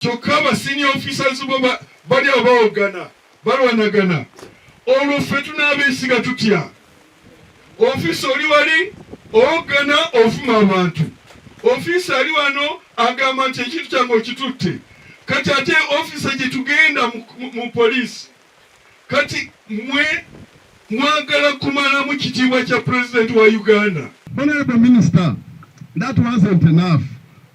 kyokka senior officers bali abaogana balwanagana olwo ffe tunaabeesiga tutya ofiisa oli wali ogana ofuma abantu ofiisa ali wano agamba nti ekintu kyange okitutte kati ate ofiisa gye tugenda mu poliisi kati mwagala kumalamu kitiibwa kya president wa Uganda. Honorable Minister, that wasn't enough.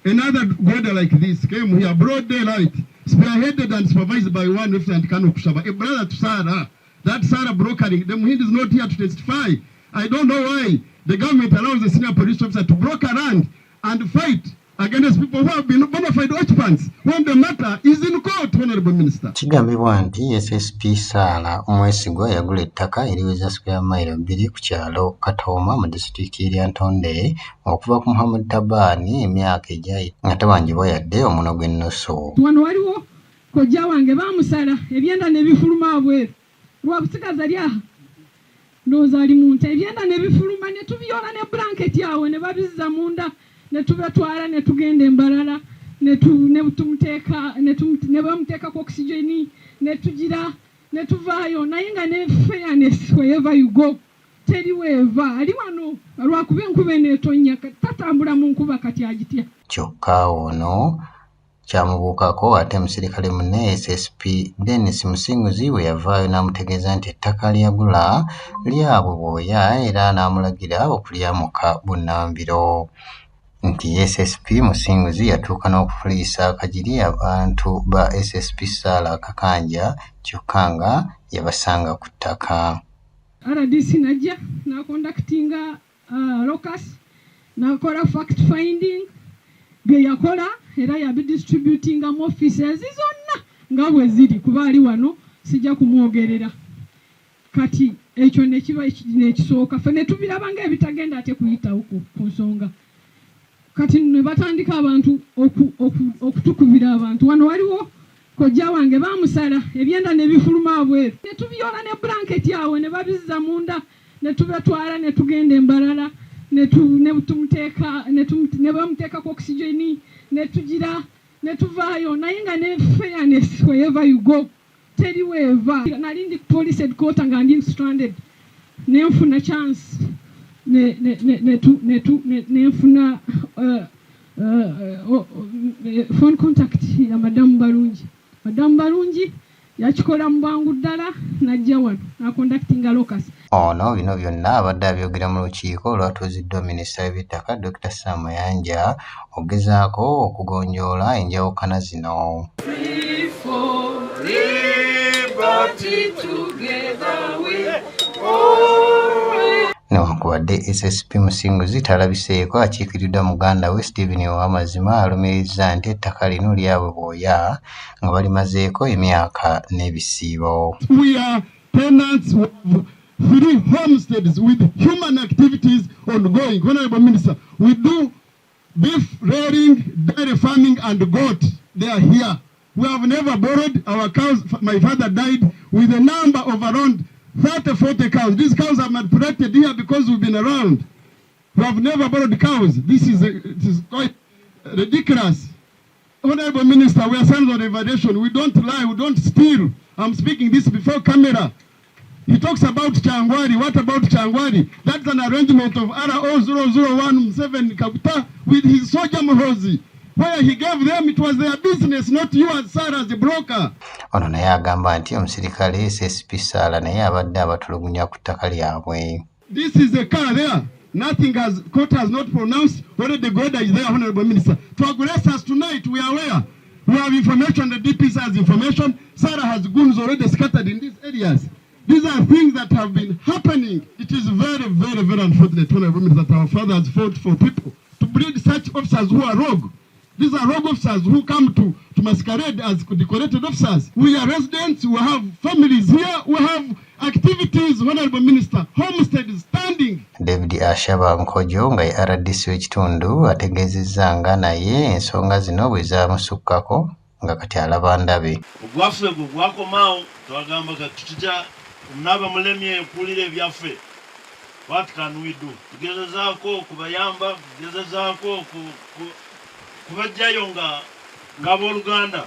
Another grader like this came here, broad daylight, spearheaded and supervised by one Lieutenant Colonel Kushaba, a brother to Sarah. That Sarah brokering, the Muhindi is not here to testify. I don't know why the government allows the senior police officer to broker around and fight against people who have been bona fide occupants when the matter is in court, Honorable Minister. Kigambibwa nti SSP Sarah omwesigwa yagula ettaka eriweza square mile 2 ku kyalo Katooma mu disitulikiti ya Ntonde okuva ku Muhammad Tabani emyaka ejayi nga tabanjibwa yadde omuno gw'ennusu. Wano waliwo kojja wange bamusala ebyenda ne bifuluma bweru lwa busikaza lya ndowooza ali mu nte ebyenda ne bifuluma ne tubyola ne blanketi awo ne babizza munda ne tubatwala ne tugenda embalala ne bamuteeka ku oxygeni ne tugira ne tuvaayo naye nga ne fairness wherever you go teri weeva ali wano lwakuba enkuba eneetonnya tatambula mu nkuba kati agitya. Kyokka ono kyamubuukako ate musirikale munne SSP Dennis Musinguzi bwe yavaayo n'amutegeeza nti ettaka lyagula lyabwe bwoya era n'amulagira okulyamuka bunnambiro. Nti SSP Musinguzi yatuuka n'okufuliisa akagiri abantu ba SSP Sarah Kakanja kyokka nga yabasanga ku ttaka. RDC najja n'akondakitinga locus n'akola fact finding bye yakola era yabidistributinga mu offices zonna nga bwe ziri kuba ali wano sijja kumwogerera kati ekyo nekiba nekisooka ffe ne tubiraba ng'ebitagenda ate kuyitawo ku nsonga kati ne batandika abantu okutukubira abantu wano waliwo kojja wange bamusala ebyenda ne bifuluma bweru ne tubyola ne blanketi awo ne babizza munda ne tubatwala ne tugenda embalala ne bamuteeka ku oxygeni ne tugira ne tuvaayo naye nga ne fairness wherever you go teri weeva. Nali ndi police headquarter nga ndi stranded nenfuna chance nenfuna phone contact ya Madam Barungi yakikola mu bwangu ddala najja wano n'akondakitinga locus. Ono bino byonna abadde abyogera mu lukiiko olwatuuziddwa minisita w'ebyettaka Dr. Sam Mayanja ogezaako okugonjoola enjawukana zino. Newankubadde SSP Musinguzi talabiseeko akiikiriddwa muganda we Stephen Owamazima alumiriza nti ettaka lino lyabwe bwoya nga balimazeeko emyaka n'ebisiibo. We are tenants of 3 homesteads with human activities ongoing. Honorable Minister, we do beef rearing, dairy farming and goat. They are here. We have never borrowed our cows. My father died with a number of around 30-40 cows. These cows are manipulated here because we've been around. We have never borrowed cows. It is quite ridiculous. Honorable Minister, we are sons of revelation. We don't lie, we don't steal. I'm speaking this before camera. He talks about Changwari. What about Changwari? That's an arrangement of RO0017 Kakuta with his soldier Muhozi. Where he gave them, it was their business, not you as Sarah as the broker. Ono naye agamba nti omusirikale SSP Sarah naye abadde abatulugunya ku ttaka lyabwe. This is a car there. Nothing has, court has not pronounced whether the grader is there, Honorable Minister. To aggress us tonight, we are aware. We have information, the DPS has information. Sarah has goons already scattered in these areas. These are things that have been happening. It is very, very, very unfortunate, Honorable Minister, that our fathers fought for people to breed such officers who are rogue. These are rogue officers who come to masquerade as decorated officers. We are residents, we have families here, we have activities, Honorable Minister, homestead is standing. David Ashaba Nkojo nga RDC w'ekitundu ategeezezza nga naye ensonga zino bwe zaamusukkako nga kati alaba ndabe. Ogwaffe gwe gwakomaawo twagamba kati tutya omunaaba mulemye mpulira ebyaffe. What can we do? Tugezezaako kubayamba, tugezezaako kubajjayo nga abooluganda.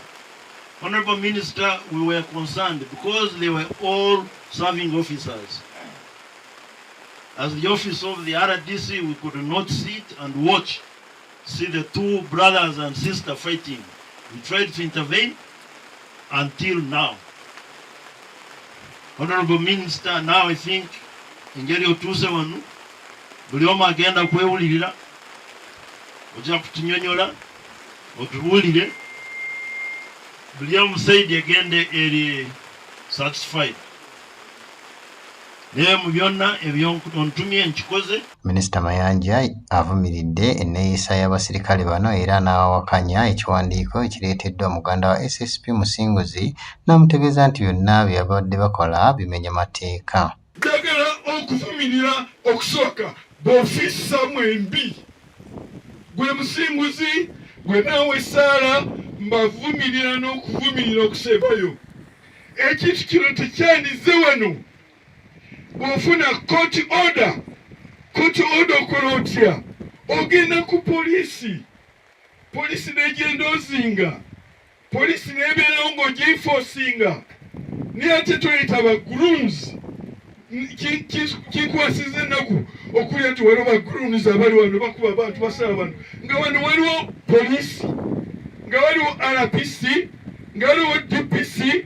Honorable Minister, we were concerned because they were all serving officers. As the office of the RDC, we could not sit and watch, see the two brothers and sister fighting. We tried to intervene until now. Honorable Minister, now I think ingeri otuse wano buli omu agenda kwewulirira ojja kutunyonyola otubuulire buli omu side egende eri satisfied. Naye mu byonna ebyo ontumye nkikoze. Minisita Mayanja avumiridde enneeyisa y'abasirikale bano era n'awakanya ekiwandiiko ekireeteddwa muganda wa SSP Musinguzi n'amutegeeza nti byonna byabadde bakola bimenya mateeka. Njagala okuvumirira okusooka bw'ofiisamu embi. Gwe Musinguzi, gwe naawe Saara, mbavumirira n'okuvumirira okusembayo. Ekintu kino tekyandize wano. Bw'ofuna court order okola otya? Ogenda ku poliisi n'egenda ozinga, poliisi n'ebeerawo ng'ogyenforcinga, naye ate toyita ba grooms. Kinkwasiza ennaku okulya nti waliwo ba grooms abali wano bakuba abantu basala bano, nga wano waliwo poliisi, nga waliwo RPC, nga waliwo DPC.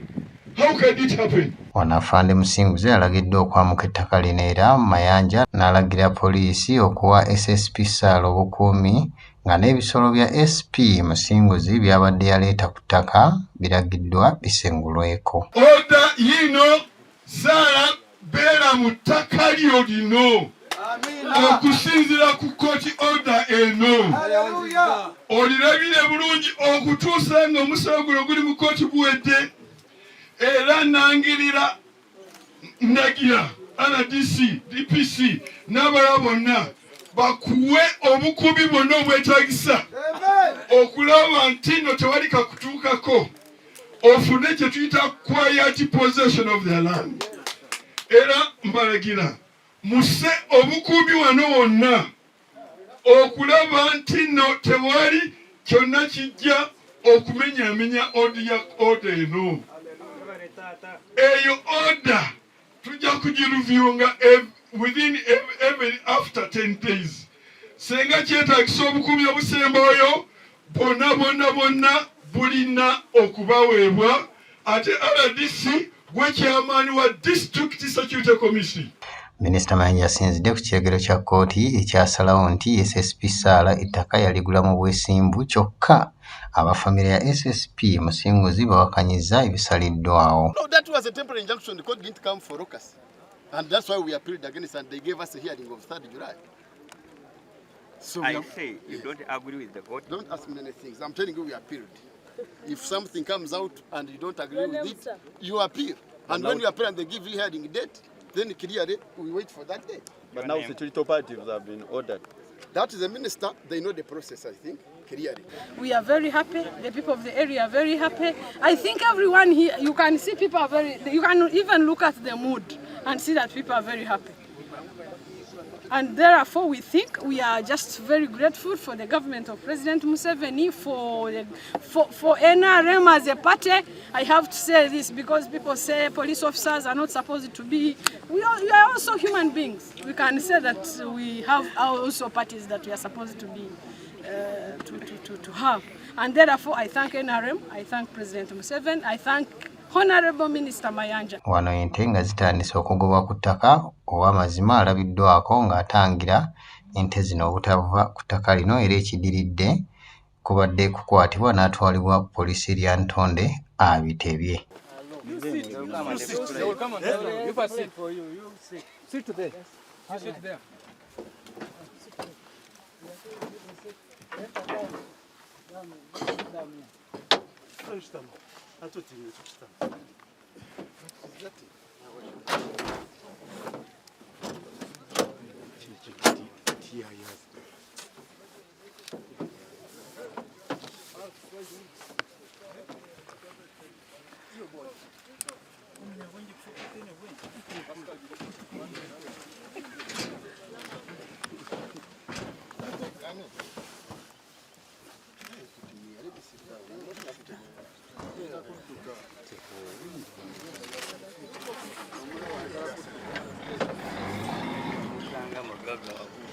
How can it happen? Afande Musinguzi alagiddwa okwamuka ettaka lino era Mayanja n'alagira poliisi okuwa SSP Saala obukuumi nga n'ebisolo bya SP Musinguzi byabadde yaleeta ku ttaka biragiddwa bisengulweko. Oda yino Saala beera mu ttaka lyo lino okusinziira ku kooti oda eno. Olirabire bulungi okutuusa nga omusawo guno guli mu kooti guwedde. Era nangirira ndagira RDC, DPC n'abalala bonna bakuwe obukubi bonna obwetaagisa okulaba nti no tewali kakutuukako, ofune kye tuyita quiet possession of their land. Era mbalagira muse obukubi wano wonna okulaba nti no tewali kyonna kijja okumenyaamenya oda eno. Eyo order tujja kugiruvyunga within every after 10 days. Senga kyetaagisa obukubi obusembayo bonna bulina okubaweebwa ate RDC gwe chairman wa District Security Commission. Minisita Mayanja asinzidde ku kiregero kya kkooti ekyasalawo nti SSP Saala ettaka yaligula mu bwesimbu kyokka abafamire ya SSP Musinguzi bawakanyizza ebisaliddwawo. No, that was a temporary injunction. The court didn't come for Rocas. And that's why we appealed against and they gave us a hearing of 3rd July. So I say you don't agree with the court. Don't ask me many things. I'm telling you we appealed. If something comes out and you don't agree with it, you appeal. And when you appeal and they give you hearing date, then clearly we wait for that day. But now security operatives have been ordered. That is the minister. They know the process, I think, clearly. We are very happy. The people of the area are very happy. I think everyone here, you can see people are very, you can even look at the mood and see that people are very happy. And therefore, we think we are just very grateful for the government of President Museveni, for NRM as a party. I have to say this because people say police officers are not supposed to be. We are also human beings. We can say that we have also parties that we are supposed to be to have. And therefore, I thank NRM, I thank President Museveni, I thank Honorable Minister Mayanja. Wano ente nga zitandise okugobwa ku ttaka oba mazima alabiddwako ng'atangira ente zino obutava ku ttaka lino era ekidiridde kubadde kukwatibwa n'atwalibwa poliisi erya Ntonde abitebye. Sanga magaga.